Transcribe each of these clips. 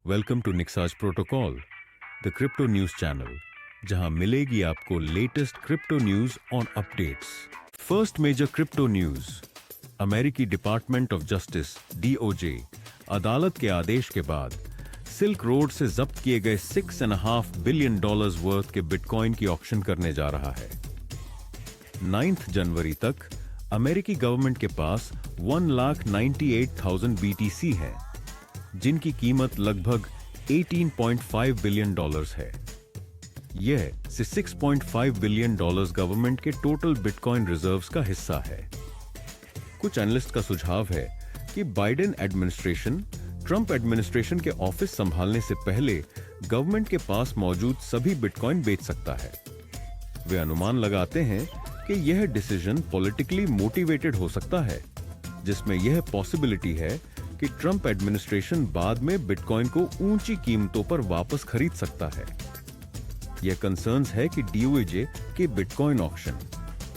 Welcome to निक्साज protocol, the crypto news channel, जहां मिलेगी आपको latest crypto news on updates. First major crypto news. अमेरिकी department of justice (DOJ) अदालत के आदेश के बाद सिल्क रोड से जब्त किए गए $6.5 बिलियन वर्थ के बिटकॉइन की ऑक्शन करने जा रहा है। 9 जनवरी तक अमेरिकी गवर्नमेंट के पास 1,98,000 BTC है, जिनकी कीमत लगभग $18.5 बिलियन है। यह 6.5 बिलियन गवर्नमेंट के टोटल बिटकॉइन रिजर्व्स का हिस्सा है। कुछ एनालिस्ट का सुझाव है कि बाइडेन एडमिनिस्ट्रेशन ट्रंप एडमिनिस्ट्रेशन के ऑफिस संभालने से पहले गवर्नमेंट के पास मौजूद सभी बिटकॉइन बेच सकता है। वे अनुमान लगाते हैं कि यह डिसीजन पॉलिटिकली मोटिवेटेड हो सकता है, जिसमें यह पॉसिबिलिटी है कि ट्रंप एडमिनिस्ट्रेशन बाद में बिटकॉइन को ऊंची कीमतों पर वापस खरीद सकता है। यह कंसर्न्स है कि DOJ की बिटकॉइन ऑक्शन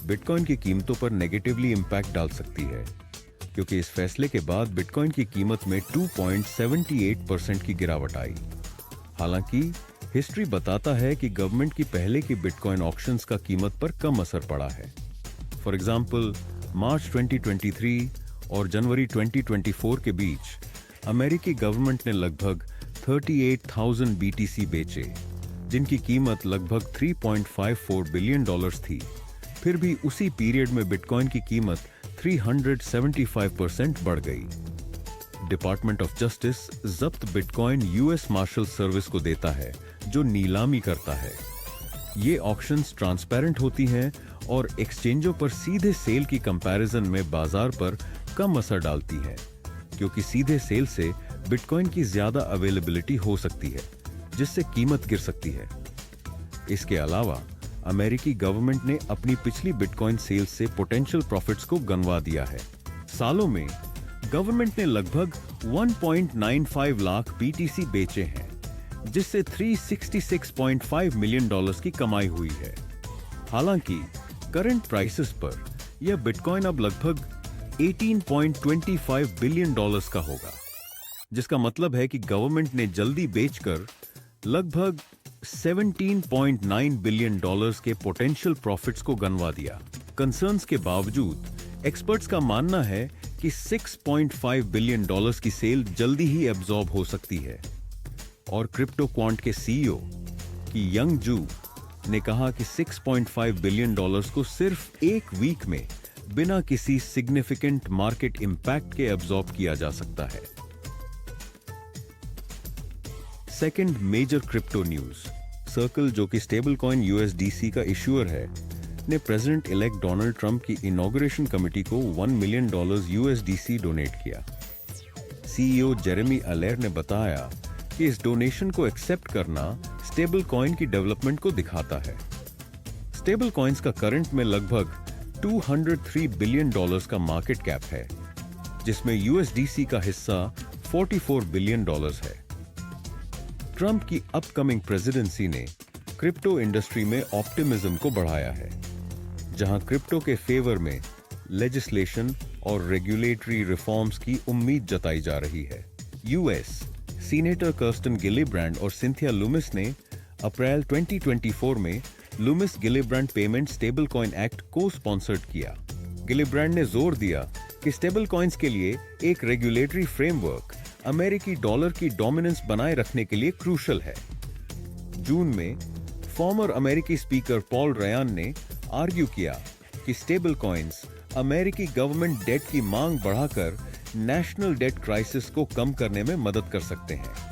बिटकॉइन की कीमतों पर नेगेटिवली इंपैक्ट डाल सकती है, क्योंकि इस फैसले के बाद बिटकॉइन की कीमत में 2.78% की गिरावट आई। हालांकि हिस्ट्री बताता है कि गवर्नमेंट की पहले की बिटकॉइन ऑक्शंस का कीमत पर कम असर पड़ा है। फॉर एग्जांपल, मार्च 2023 और जनवरी 2024 के बीच अमेरिकी गवर्नमेंट ने लगभग 38,000 BTC बेचे, जिनकी कीमत लगभग $3.54 बिलियन थी। फिर भी उसी पीरियड में बिटकॉइन की कीमत 375% बढ़ गई। डिपार्टमेंट ऑफ जस्टिस जब्त बिटकॉइन US मार्शल सर्विस को देता है, जो नीलामी करता है। ये ऑक्शंस ट्रांसपेरेंट होती हैं और एक्सचेंजों पर सीधे सेल की कंपैरिजन में बाजार पर कम असर डालती है, क्योंकि सीधे सेल से बिटकॉइन की ज्यादा अवेलेबिलिटी हो सकती है, जिससे कीमत गिर सकती है। इसके अलावा अमेरिकी गवर्नमेंट ने अपनी पिछली बिटकॉइन सेल्स से पोटेंशियल प्रॉफिट्स को गंवा दिया है। सालों में गवर्नमेंट ने लगभग 1.95 लाख BTC बेचे हैं, जिससे $366.5 मिलियन की कमाई हुई है। हालांकि करंट प्राइसेस पर यह बिटकॉइन अब लगभग $18.25 बिलियन का होगा, जिसका मतलब है कि गवर्नमेंट ने जल्दी बेचकर लगभग $17.9 बिलियन के पोटेंशियल प्रॉफिट्स को गंवा दिया। कंसर्न्स के बावजूद एक्सपर्ट्स का मानना है कि $6.5 बिलियन की सेल जल्दी ही एब्जॉर्ब हो सकती है। और क्रिप्टो क्वांट के CEO की यंग जू ने कहा कि $6.5 बिलियन को सिर्फ एक वीक में बिना किसी सिग्निफिकेंट मार्केट इंपैक्ट के एब्जॉर्ब किया जा सकता है। Second major crypto news. Circle, जो कि स्टेबल कॉइन USDC का इश्यूअर है, ने प्रेसिडेंट इलेक्ट डोनाल्ड ट्रंप की इनॉग्रेशन कमेटी को $1 मिलियन USDC डोनेट किया। CEO जेरेमी अलेर ने बताया कि इस डोनेशन को एक्सेप्ट करना स्टेबल कॉइन की डेवलपमेंट को दिखाता है। स्टेबल कॉइन्स का करंट में लगभग $203 बिलियन का मार्केट कैप है, जिसमें USDC का हिस्सा $44 बिलियन है। ट्रंप की अपकमिंग प्रेसिडेंसी ने क्रिप्टो इंडस्ट्री में ऑप्टिमिज्म को बढ़ाया है, जहां क्रिप्टो के फेवर में लेजिस्लेशन और रेगुलेटरी रिफॉर्म्स की उम्मीद जताई जा रही है। US सीनेटर कर्स्टन गिलिब्रैंड और सिंथिया लूमिस ने अप्रैल 2024 में Lumix Gillibrand payment stable coin act को स्पॉन्सर्ड किया। गिलिब्रैंड ने जोर दिया कि स्टेबल कॉइन्स के लिए एक रेगुलेटरी फ्रेमवर्क अमेरिकी डॉलर की डोमिनेंस बनाए रखने के लिए क्रूशल है। जून में फॉर्मर अमेरिकी स्पीकर पॉल रयान ने आर्ग्यू किया कि स्टेबल कॉइन्स अमेरिकी गवर्नमेंट डेट की मांग बढ़ाकर नेशनल डेट क्राइसिस को कम करने में मदद कर सकते हैं।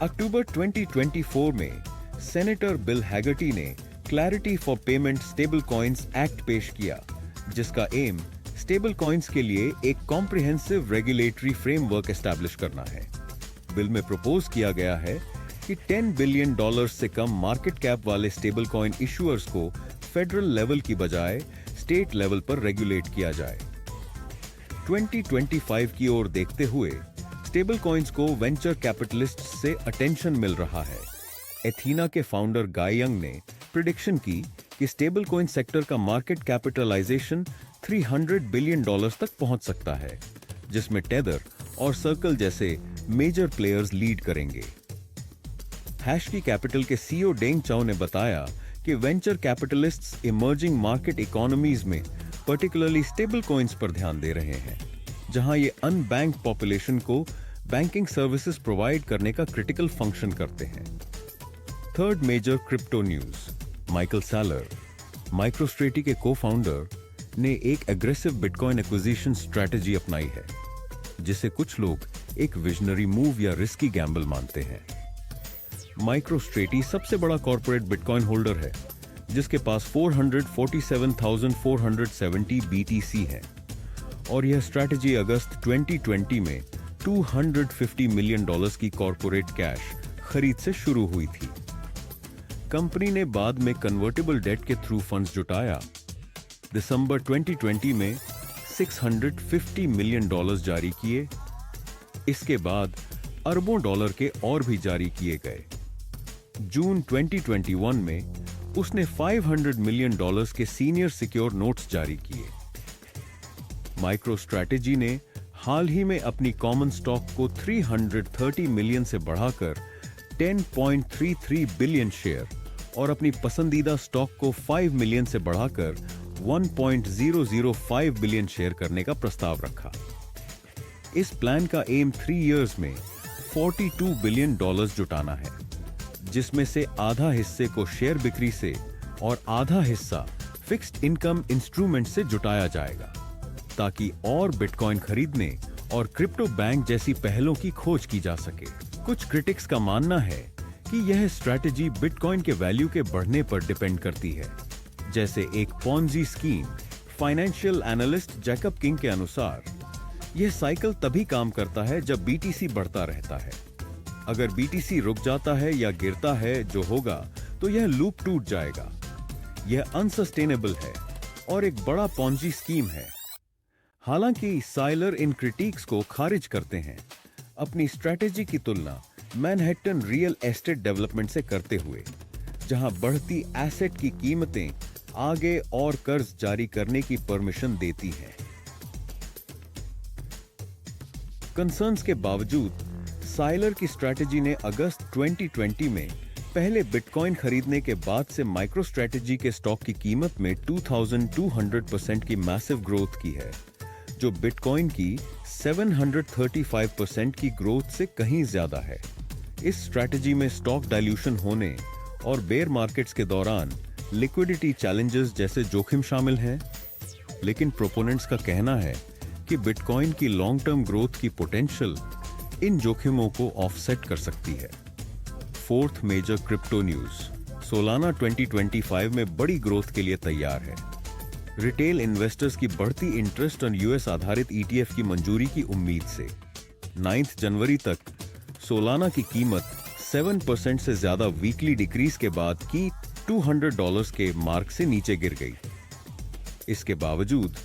अक्टूबर 2024 में सेनेटर बिल हैगर्टी ने clarity for payment stable coins act पेश किया, जिसका एम स्टेबल कॉइन्स के लिए एक कॉम्प्रिहेंसिव रेगुलेटरी फ्रेमवर्क एस्टैब्लिश करना है। बिल में प्रपोज किया गया है कि $10 बिलियन से कम मार्केट कैप वाले स्टेबल कॉइन इशुअर्स को फेडरल लेवल की बजाय स्टेट लेवल पर रेगुलेट किया जाए। 2025 की ओर देखते हुए स्टेबल कॉइन्स को वेंचर कैपिटलिस्ट से अटेंशन मिल रहा है। एथीना के फाउंडर गाय यंग ने प्रिडिक्शन की कि स्टेबल कॉइन सेक्टर का मार्केट कैपिटलाइजेशन $300 बिलियन तक पहुंच सकता है, जिसमें टेदर और सर्कल जैसे मेजर प्लेयर्स लीड करेंगे। हैशकी कैपिटल के सीईओ डेंग चाओ ने बताया कि venture capitalists emerging market economies में पर्टिकुलरली स्टेबल कॉइन्स पर ध्यान दे रहे हैं, जहां ये अनबैंक पॉपुलेशन को बैंकिंग सर्विसेज प्रोवाइड करने का क्रिटिकल फंक्शन करते हैं। Third major crypto news, Michael Saylor, MicroStrategy के को-फाउंडर, ने एक एग्रेसिव बिटकॉइन एक्विजिशन स्ट्रेटजी अपनाई है, जिसे कुछ लोग एक विजनरी मूव या रिस्की गैम्बल मानते हैं। माइक्रोस्ट्रेटी सबसे बड़ा कॉर्पोरेट बिटकॉइन होल्डर है, जिसके पास 447,470 BTC है, और यह स्ट्रैटेजी अगस्त 2020 में $250 मिलियन की कॉर्पोरेट कैश खरीद से शुरू हुई थी। कंपनी ने बाद में कन्वर्टेबल डेट के थ्रू फंड्स जुटाया। दिसंबर 2020 में $650 मिलियन जारी किए। इसके बाद अरबों डॉलर के और भी जारी किए गए। जून 2021 में उसने $500 मिलियन के सीनियर सिक्योर नोट्स जारी किए। माइक्रोस्ट्रैटेजी ने हाल ही में अपनी कॉमन स्टॉक को 330 मिलियन से बढ़ाकर 10.33 बिलियन शेयर और अपनी पसंदीदा स्टॉक को 5 मिलियन से बढ़ाकर 1.005 बिलियन शेयर करने का प्रस्ताव रखा। इस प्लान का एम 3 इयर्स में $42 बिलियन जुटाना है, जिसमें से आधा हिस्से को शेयर बिक्री से और आधा हिस्सा फिक्स्ड इनकम इंस्ट्रूमेंट से जुटाया जाएगा, ताकि और बिटकॉइन खरीदने और क्रिप्टो बैंक जैसी पहलों की खोज की जा सके। कुछ क्रिटिक्स का मानना है कि यह स्ट्रैटेजी बिटकॉइन के वैल्यू के बढ़ने पर डिपेंड करती है। जैसे एक Ponzi scheme. Financial analyst Jacob king के अनुसार यह साइकिल तभी काम करता है जब बीटीसी बढ़ता रहता है। अगर बीटीसी रुक जाता है या गिरता है जो होगा, तो यह लूप टूट जाएगा। यह अनसस्टेनेबल है और एक बड़ा पॉन्जी स्कीम है। हालांकि साइलर इन क्रिटिक्स को खारिज करते हैं, अपनी स्ट्रैटेजी की तुलना मैनहट्टन रियल एस्टेट डेवलपमेंट से करते हुए, जहां बढ़ती एसेट की कीमतें आगे और कर्ज जारी करने की परमिशन देती हैं। कंसर्न्स के बावजूद साइलर की स्ट्रैटेजी ने अगस्त 2020 में पहले बिटकॉइन खरीदने के बाद से माइक्रोस्ट्रैटेजी के स्टॉक की कीमत में 2200% की मैसिव ग्रोथ की है, जो बिटकॉइन की 735% की ग्रोथ से कहीं ज्यादा है। इस स्ट्रैटेजी में स्टॉक डाइल्यूशन होने और बेयर मार्केट्स के दौरान लिक्विडिटी चैलेंजेस जैसे जोखिम शामिल हैं, लेकिन प्रोपोनेंट्स का कहना है कि बिटकॉइन की लॉन्ग टर्म ग्रोथ की पोटेंशियल इन जोखिमों को ऑफसेट कर सकती है। Fourth major crypto news, Solana 2025 में बड़ी ग्रोथ के लिए तैयार है। रिटेल इन्वेस्टर्स की बढ़ती इंटरेस्ट ऑन यूएस आधारित ईटीएफ की मंजूरी की उम्मीद से 9 जनवरी तक सोलाना की कीमत 7% से ज्यादा वीकली डिक्रीज के बाद की $200 के मार्क से नीचे गिर गई। इसके बावजूद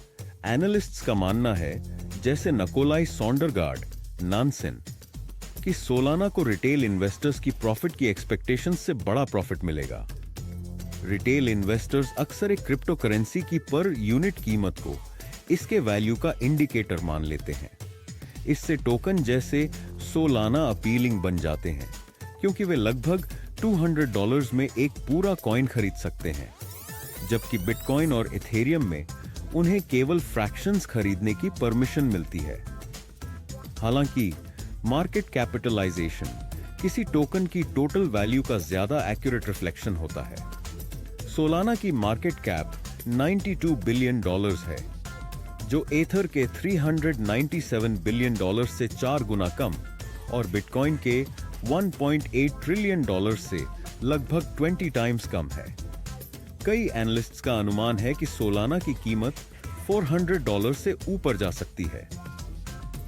एनालिस्ट्स का मानना है, जैसे नकोलाई सॉन्डरगार्ड नानसेन, कि सोलाना को रिटेल इन्वेस्टर्स की प्रॉफिट की एक्सपेक्टेशंस से बड़ा प्रॉफिट मिलेगा। रिटेल इन्वेस्टर्स अक्सर एक क्रिप्टो करेंसी की पर यूनिट कीमत को इसके वैल्यू का इंडिकेटर मान लेते हैं। इससे टोकन जैसे सोलाना अपीलिंग बन जाते हैं, क्योंकि वे लगभग $200 में एक पूरा कॉइन खरीद सकते हैं, जबकि बिटकॉइन और इथेरियम में उन्हें केवल फ्रैक्शंस खरीदने की परमिशन मिलती है। हालांकि मार्केट कैपिटलाइजेशन किसी टोकन की टोटल वैल्यू का ज्यादा एक्यूरेट रिफ्लेक्शन होता है। सोलाना की मार्केट कैप $92 बिलियन है, जो एथर के $397 बिलियन से 4 गुना कम और बिटकॉइन के $1.8 ट्रिलियन से लगभग 20 टाइम्स कम है। कई एनालिस्ट्स का अनुमान है कि सोलाना की कीमत $400 से ऊपर जा सकती है,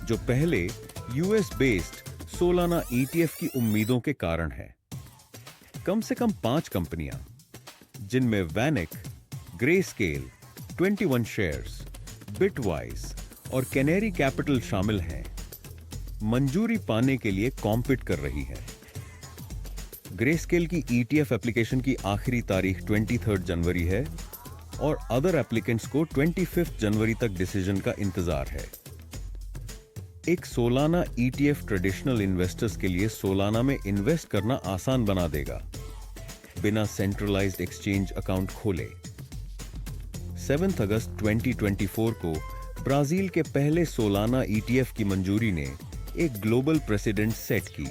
जो पहले यूएस बेस्ड सोलाना ईटीएफ की उम्मीदों के कारण है। कम से कम 5 कंपनियां, जिनमें वैनिक, ग्रेस्केल, 21 शेयर्स, बिटवाइज और कैनेरी कैपिटल शामिल हैं, मंजूरी पाने के लिए कॉम्पिट कर रही है। ग्रेस्केल की ईटीएफ एप्लीकेशन की आखिरी तारीख 23 जनवरी है और अदर एप्लीकेंट्स को 25 जनवरी तक डिसीजन का इंतजार है। एक सोलाना ETF ट्रेडिशनल इन्वेस्टर्स के लिए सोलाना में इन्वेस्ट करना आसान बना देगा, बिना सेंट्रलाइज्ड एक्सचेंज अकाउंट खोले। 7 अगस्त 2024 को ब्राजील के पहले सोलाना ETF की मंजूरी ने एक ग्लोबल प्रेसिडेंट सेट की।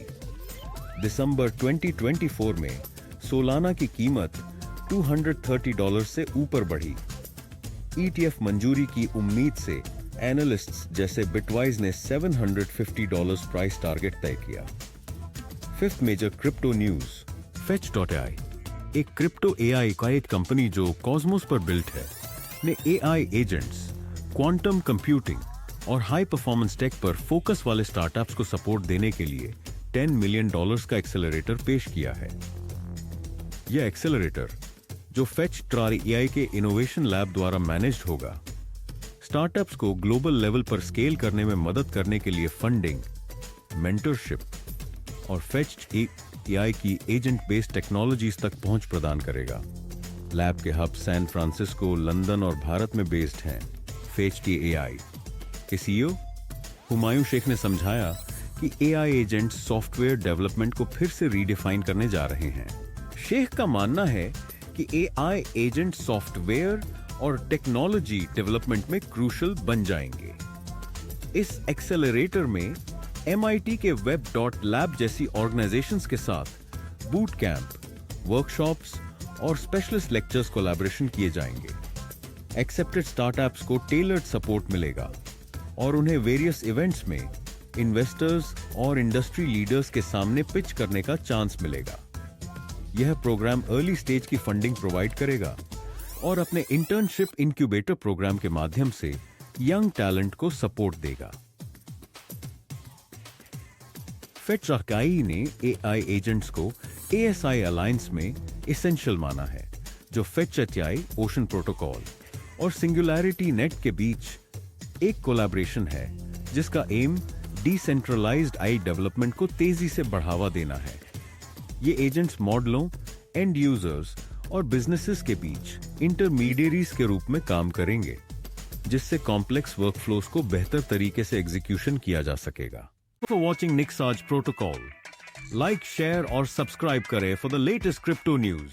दिसंबर 2024 में सोलाना की कीमत $230 से ऊपर बढ़ी। ETF मंजूरी की उम्मीद से एनालिस्ट्स जैसे बिटवाइज ने $750 प्राइस टारगेट तय किया। Fifth major crypto news, Fetch.ai, एक क्रिप्टो AI का एक कंपनी जो कॉस्मोस पर बिल्ट है, ने AI एजेंट्स, क्वांटम कंप्यूटिंग और हाई परफॉर्मेंस टेक पर फोकस वाले स्टार्टअप्स को सपोर्ट देने के लिए $10 मिलियन का एक्सेलरेटर पेश किया है। यह एक्सेलरेटर, जो Fetch.ai के इनोवेशन लैब द्वारा मैनेज्ड होगा, स्टार्टअप्स को ग्लोबल लेवल पर स्केल करने में मदद करने के लिए फंडिंग, मेंटरशिप और Fetch.ai की एजेंट बेस्ड टेक्नोलॉजीज तक पहुंच प्रदान करेगा। लैब के हब सैन फ्रांसिस्को, लंदन और भारत में बेस्ड हैं। Fetch.ai के CEO हुमायूं शेख ने समझाया कि AI एजेंट सॉफ्टवेयर डेवलपमेंट को फिर से रीडिफाइन करने जा रहे हैं। शेख का मानना है कि AI एजेंट सॉफ्टवेयर और टेक्नोलॉजी डेवलपमेंट में क्रूशल बन जाएंगे। इस एक्सेलरेटर में MIT के web.lab जैसी ऑर्गेनाइजेशंस के साथ बूट कैंप, वर्कशॉप्स और स्पेशलिस्ट लेक्चर्स कोलैबोरेशन किए जाएंगे। एक्सेप्टेड स्टार्टअप्स को टेलर्ड सपोर्ट मिलेगा और उन्हें वेरियस इवेंट्स में इन्वेस्टर्स और इंडस्ट्री लीडर्स के सामने पिच करने का चांस मिलेगा। यह प्रोग्राम अर्ली स्टेज की फंडिंग प्रोवाइड करेगा और अपने इंटर्नशिप इंक्यूबेटर प्रोग्राम के माध्यम से यंग टैलेंट को सपोर्ट देगा। Fetch.ai ने AI एजेंट्स को ASI अलायंस में एसेंशियल माना है, जो Fetch.ai ओशन प्रोटोकॉल और सिंगुलैरिटी नेट के बीच एक कोलैबोरेशन है, जिसका एम डिसेंट्रलाइज्ड AI डेवलपमेंट को तेजी से बढ़ावा देना है। ये एजेंट्स मॉडलों, एंड यूजर्स और बिजनेसेस के बीच इंटरमीडियरीज के रूप में काम करेंगे, जिससे कॉम्प्लेक्स वर्कफ्लोस को बेहतर तरीके से एग्जीक्यूशन किया जा सकेगा। फॉर वॉचिंग निक्साज प्रोटोकॉल, लाइक, शेयर और सब्सक्राइब करें for the latest crypto news.